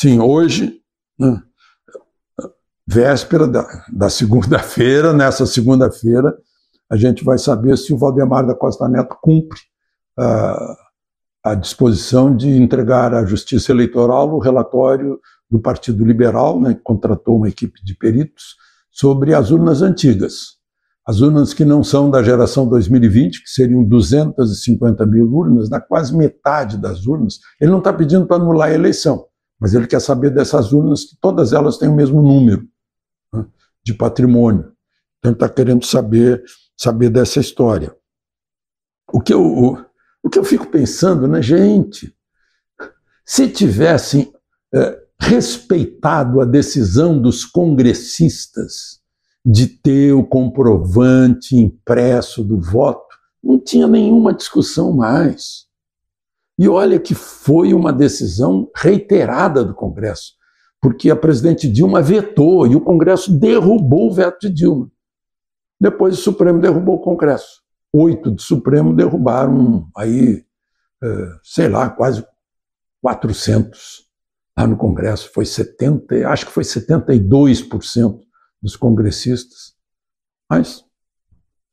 Sim, hoje, né, véspera da segunda-feira, nessa segunda-feira, a gente vai saber se o Valdemar da Costa Neto cumpre a disposição de entregar à Justiça Eleitoral o relatório do Partido Liberal, né, que contratou uma equipe de peritos, sobre as urnas antigas. As urnas que não são da geração 2020, que seriam 250 mil urnas, dá quase metade das urnas. Ele não está pedindo para anular a eleição, mas ele quer saber dessas urnas, que todas elas têm o mesmo número, né, de patrimônio. Então ele está querendo saber dessa história. O que eu fico pensando, né, gente, se tivessem respeitado a decisão dos congressistas de ter o comprovante impresso do voto, não tinha nenhuma discussão mais. E olha que foi uma decisão reiterada do Congresso, porque a presidente Dilma vetou e o Congresso derrubou o veto de Dilma. Depois o Supremo derrubou o Congresso. 8 do Supremo derrubaram aí, sei lá, quase 400. Lá no Congresso foi 70, acho que foi 72% dos congressistas, mas o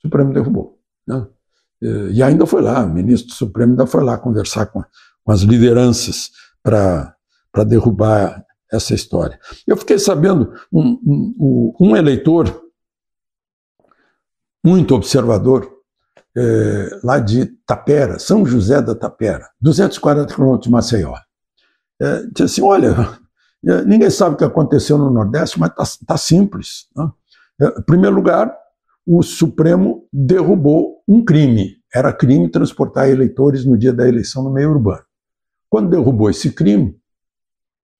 Supremo derrubou, né? E ainda foi lá, o ministro do Supremo ainda foi lá conversar com as lideranças para derrubar essa história. Eu fiquei sabendo, um eleitor muito observador, lá de Tapera, São José da Tapera, 240 quilômetros de Maceió, disse assim, olha, ninguém sabe o que aconteceu no Nordeste, mas tá simples, né? Em primeiro lugar, o Supremo derrubou um crime. Era crime transportar eleitores no dia da eleição no meio urbano. Quando derrubou esse crime,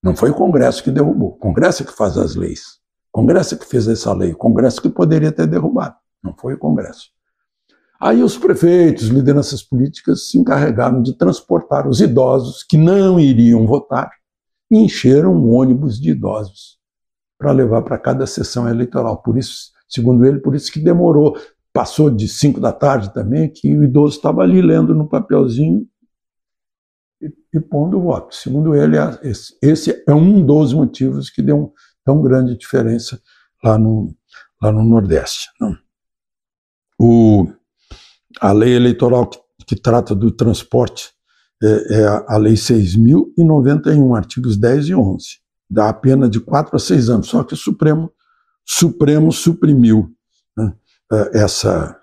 não foi o Congresso que derrubou. O Congresso é que faz as leis. O Congresso é que fez essa lei. O Congresso que poderia ter derrubado. Não foi o Congresso. Aí os prefeitos, lideranças políticas se encarregaram de transportar os idosos que não iriam votar e encheram um ônibus de idosos para levar para cada sessão eleitoral. Por isso, segundo ele, por isso que demorou. Passou de 5 da tarde também, que o idoso estava ali lendo no papelzinho e pondo o voto. Segundo ele, esse é um dos motivos que deu tão grande diferença lá no Nordeste. A lei eleitoral que trata do transporte é a Lei 6.091, artigos 10 e 11. Dá a pena de 4 a 6 anos, só que o Supremo suprimiu, né, essa...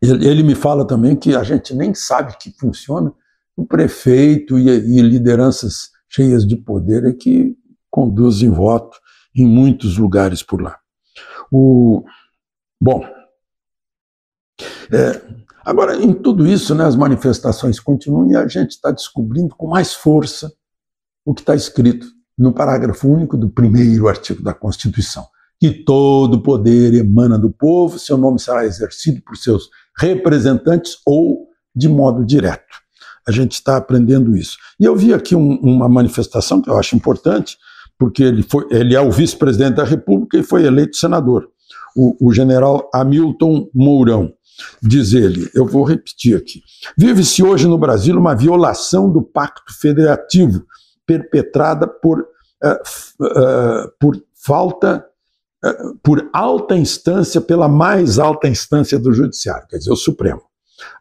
Ele me fala também que a gente nem sabe que funciona, o prefeito e lideranças cheias de poder é que conduzem voto em muitos lugares por lá. Bom, agora, em tudo isso, né, as manifestações continuam e a gente está descobrindo com mais força o que está escrito no parágrafo único do 1º artigo da Constituição, que todo poder emana do povo, seu nome será exercido por seus representantes ou de modo direto. A gente está aprendendo isso. E eu vi aqui uma manifestação que eu acho importante, porque ele é o vice-presidente da República e foi eleito senador, o general Hamilton Mourão. Diz ele, eu vou repetir aqui, vive-se hoje no Brasil uma violação do Pacto Federativo perpetrada por alta instância, pela mais alta instância do Judiciário, quer dizer, o Supremo.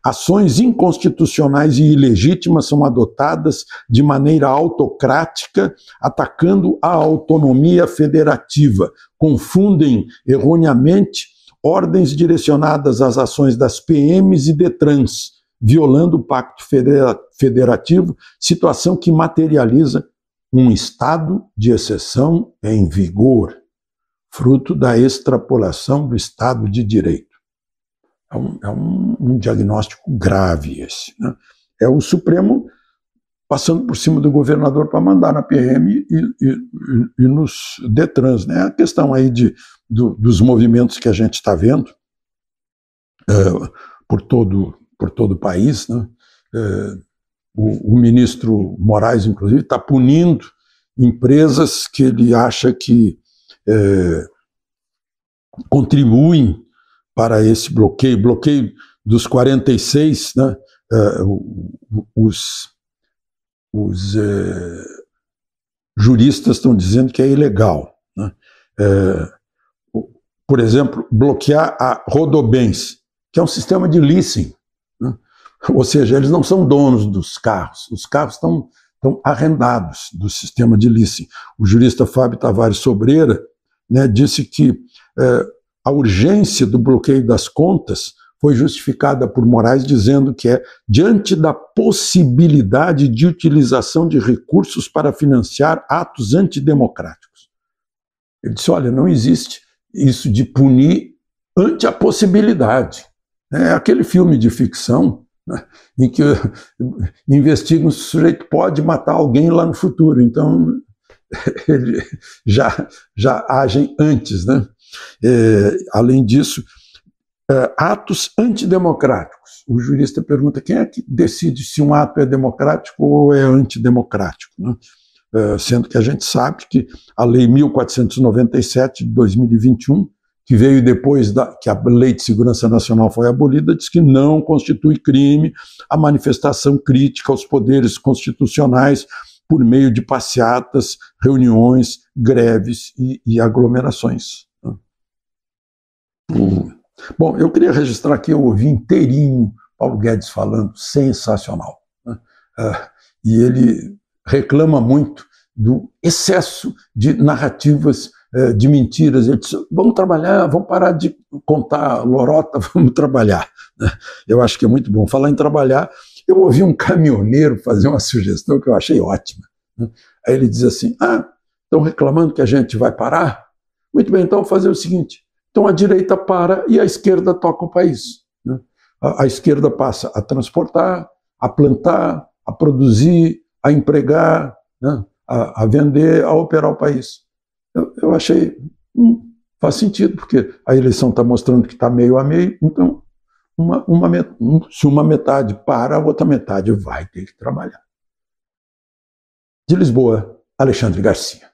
Ações inconstitucionais e ilegítimas são adotadas de maneira autocrática, atacando a autonomia federativa, confundem erroneamente ordens direcionadas às ações das PMs e DETRANs, violando o Pacto Federativo, situação que materializa um estado de exceção em vigor, fruto da extrapolação do Estado de Direito. É um diagnóstico grave esse, né? É o Supremo passando por cima do governador para mandar na PM e nos DETRANs, né? A questão aí dos movimentos que a gente está vendo por todo o país, né? O ministro Moraes, inclusive, está punindo empresas que ele acha que contribuem para esse bloqueio dos 46, né? juristas estão dizendo que é ilegal, né? Por exemplo, bloquear a Rodobens, que é um sistema de leasing, né? Ou seja, eles não são donos dos carros, os carros estão arrendados do sistema de leasing. O jurista Fábio Tavares Sobreira, né, disse que a urgência do bloqueio das contas foi justificada por Moraes, dizendo que é diante da possibilidade de utilização de recursos para financiar atos antidemocráticos. Ele disse, olha, não existe isso de punir ante a possibilidade. É aquele filme de ficção, né, em que investiga se o sujeito pode matar alguém lá no futuro. Então, ele já agem antes, né? Além disso, atos antidemocráticos. O jurista pergunta quem é que decide se um ato é democrático ou é antidemocrático, né? Sendo que a gente sabe que a Lei 1497 de 2021, que veio depois que a Lei de Segurança Nacional foi abolida, diz que não constitui crime a manifestação crítica aos poderes constitucionais por meio de passeatas, reuniões, greves e aglomerações. Bom, eu queria registrar aqui, eu ouvi inteirinho Paulo Guedes falando, sensacional, né? E ele reclama muito do excesso de narrativas de mentiras. Ele disse, vamos trabalhar, vamos parar de contar lorota, vamos trabalhar, né? Eu acho que é muito bom. Falar em trabalhar, eu ouvi um caminhoneiro fazer uma sugestão que eu achei ótima, né? Aí ele diz assim, estão reclamando que a gente vai parar? Muito bem, então vamos fazer o seguinte, então a direita para e a esquerda toca o país, né? A esquerda passa a transportar, a plantar, a produzir, a empregar, né? A vender, a operar o país. Eu achei, faz sentido, porque a eleição está mostrando que está meio a meio, então se uma metade para, a outra metade vai ter que trabalhar. De Lisboa, Alexandre Garcia.